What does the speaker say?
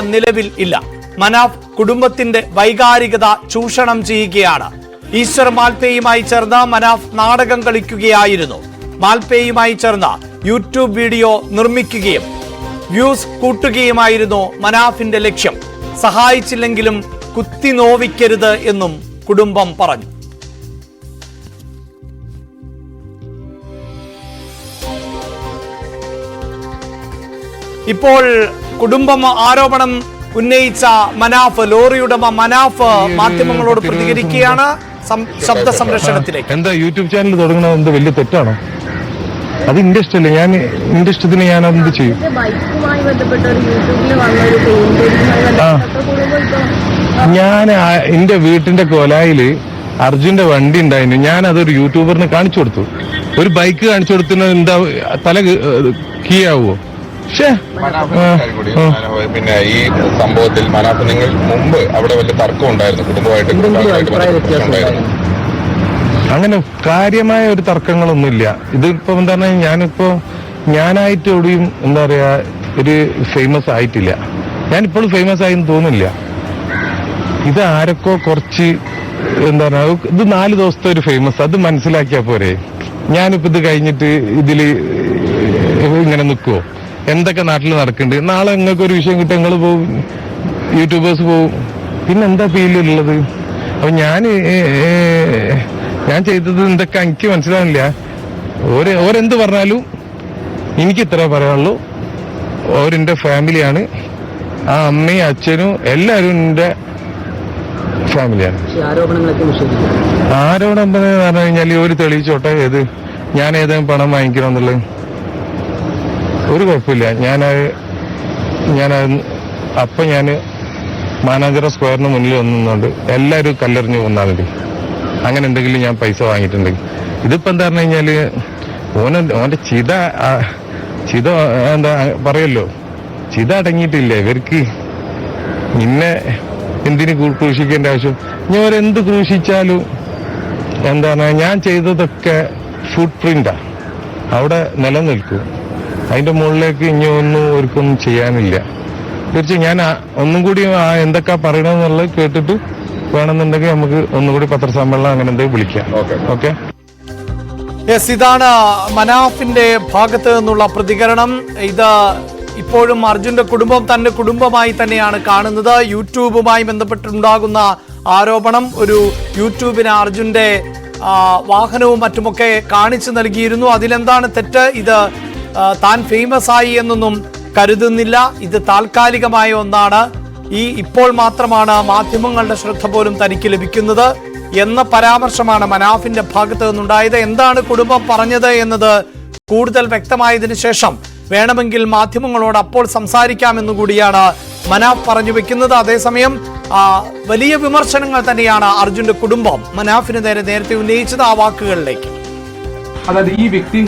നിലവിൽ ഇല്ല. മനാഫ് കുടുംബത്തിന്റെ വൈകാരികത ചൂഷണം ചെയ്യുകയാണ്. ഈശ്വർ മാൽപേയുമായി ചേർന്ന് മനാഫ് നാടകം കളിക്കുകയായിരുന്നു. മാൽപേയുമായി ചേർന്ന് യൂട്യൂബ് വീഡിയോ നിർമ്മിക്കുകയും വ്യൂസ് കൂട്ടുകയുമായിരുന്നു മനാഫിന്റെ ലക്ഷ്യം. സഹായിച്ചില്ലെങ്കിലും കുത്തി നോവിക്കരുത് എന്നും കുടുംബം പറഞ്ഞു. ഇപ്പോൾ കുടുംബം ആരോപണം ഉന്നയിച്ച മനാഫ്, ലോറി ഉടമ മനാഫ് മാധ്യമങ്ങളോട് പ്രതികരിക്കുകയാണ്. ശബ്ദ സംരക്ഷണത്തിലേക്ക്. എന്താ യൂട്യൂബ് ചാനൽ തുടങ്ങുന്നത് എന്ത് വലിയ തെറ്റാണോ? അത് എന്റെ ഇഷ്ടമല്ലേ, ഞാൻ എന്റെ ഇഷ്ടത്തിന് ഞാൻ അതെന്ത് ചെയ്യും? ഞാൻ എന്റെ വീട്ടിന്റെ കൊലായില് അർജുന്റെ വണ്ടി ഉണ്ടായിരുന്നു. ഞാൻ അതൊരു യൂട്യൂബറിന് കാണിച്ചു കൊടുത്തു. ഒരു ബൈക്ക് കാണിച്ചു കൊടുത്തിന് എന്താ തല കീയാവോ? പിന്നെ ഈ സംഭവത്തിൽ മനാഫ്, നിങ്ങൾ മുമ്പ് അവിടെ വലിയ തർക്കം ഉണ്ടായിരുന്നു കുടുംബമായിട്ട്? അങ്ങനെ കാര്യമായ ഒരു തർക്കങ്ങളൊന്നുമില്ല. ഇതിപ്പോ എന്താ പറഞ്ഞാൽ ഞാനായിട്ട് എവിടെയും എന്താ പറയാ ഒരു ഫേമസ് ആയിട്ടില്ല. ഞാനിപ്പോഴും ഫേമസ് ആയെന്ന് തോന്നില്ല. ഇത് ആരൊക്കെ കുറച്ച് എന്താ പറയാ, ഇത് 4 ദിവസത്തെ ഒരു ഫേമസ്, അത് മനസ്സിലാക്കിയാ പോരെ. ഞാനിപ്പോ ഇത് കഴിഞ്ഞിട്ട് ഇതില് ഇങ്ങനെ നിൽക്കുവോ? എന്തൊക്കെ നാട്ടിൽ നടക്കുന്നുണ്ട്. നാളെ നിങ്ങൾക്ക് ഒരു വിഷയം കിട്ടും, നിങ്ങൾ പോവും, യൂട്യൂബേഴ്സ് പോവും, പിന്നെന്താ ഫീലുള്ളത്? അപ്പൊ ഞാൻ ചെയ്തത് എന്തൊക്കെ എനിക്ക് മനസ്സിലാവില്ല. ഓരെന്ത് പറഞ്ഞാലും എനിക്ക് ഇത്ര പറയാനുള്ളൂ. ഓരെന്റെ ഫാമിലിയാണ്. ആ അമ്മയും അച്ഛനും എല്ലാവരും എന്റെ ഫാമിലിയാണ്. ആരോപണം എന്ന് പറഞ്ഞു കഴിഞ്ഞാൽ ഒരു തെളിയിച്ചോട്ടെ, ഞാൻ ഏതെങ്കിലും പണം വാങ്ങിക്കണം എന്നുള്ളത് ഒരു കുഴപ്പമില്ല. ഞാൻ മാനാഞ്ചിറ സ്ക്വയറിന് മുന്നിൽ വന്നുകൊണ്ട് എല്ലാവരും കല്ലെറിഞ്ഞ് വന്നാൽ മതി. അങ്ങനെ എന്തെങ്കിലും ഞാൻ പൈസ വാങ്ങിയിട്ടുണ്ടെങ്കിൽ. ഇതിപ്പോ എന്താ പറഞ്ഞു കഴിഞ്ഞാല് ഓന്റെ ചിത എന്താ പറയല്ലോ, ചിത അടങ്ങിയിട്ടില്ല ഇവർക്ക്. നിന്നെ എന്തിന് ക്രൂശിക്കേണ്ട ആവശ്യം? ഞാൻ ഒരെന്ത് ക്രൂശിച്ചാലും എന്താണ്, ഞാൻ ചെയ്തതൊക്കെ ഫുട് പ്രിന്റാ, അവിടെ നിലനിൽക്കും. അതിന്റെ മുകളിലേക്ക് ഇനി ഒന്നും അവർക്കൊന്നും ചെയ്യാനില്ല. തീർച്ചയായും ഞാൻ ഒന്നും കൂടി എന്തൊക്കെ പറയണമെന്നുള്ളത് കേട്ടിട്ട് വേണമെന്നുണ്ടെങ്കിൽ നമുക്ക് ഒന്നുകൂടി പത്രസമ്മേളനം അങ്ങനെ എന്തെങ്കിലും വിളിക്കാം. ഓക്കെ. യെസ്, ഇതാണ് മനാഫിന്റെ ഭാഗത്ത് നിന്നുള്ള പ്രതികരണം. ഇത് ഇപ്പോഴും അർജുന്റെ കുടുംബം തന്റെ കുടുംബമായി തന്നെയാണ് കാണുന്നത്. യൂട്യൂബുമായി ബന്ധപ്പെട്ടുണ്ടാകുന്ന ആരോപണം, ഒരു യൂട്യൂബിന് അർജുന്റെ വാഹനവും മറ്റുമൊക്കെ കാണിച്ചു നൽകിയിരുന്നു. അതിലെന്താണ് തെറ്റ്? ഇത് താൻ ഫേമസ് ആയി എന്നൊന്നും കരുതുന്നില്ല. ഇത് താൽക്കാലികമായ ഒന്നാണ്. ഇപ്പോൾ മാത്രമാണ് മാധ്യമങ്ങളുടെ ശ്രദ്ധ പോലും തനിക്ക് ലഭിക്കുന്നത് എന്ന പരാമർശമാണ് മനാഫിന്റെ ഭാഗത്ത് നിന്നുണ്ടായത്. എന്താണ് കുടുംബം പറഞ്ഞത് എന്നത് കൂടുതൽ വ്യക്തമായതിനു ശേഷം വേണമെങ്കിൽ മാധ്യമങ്ങളോട് അപ്പോൾ സംസാരിക്കാമെന്നു കൂടിയാണ് മനാഫ് പറഞ്ഞു വെക്കുന്നത്. അതേസമയം വലിയ വിമർശനങ്ങൾ തന്നെയാണ് അർജുന്റെ കുടുംബം മനാഫിന് നേരത്തെ ഉന്നയിച്ചത്. ആ വാക്കുകളിലേക്ക്, അതായത് ഈ വ്യക്തി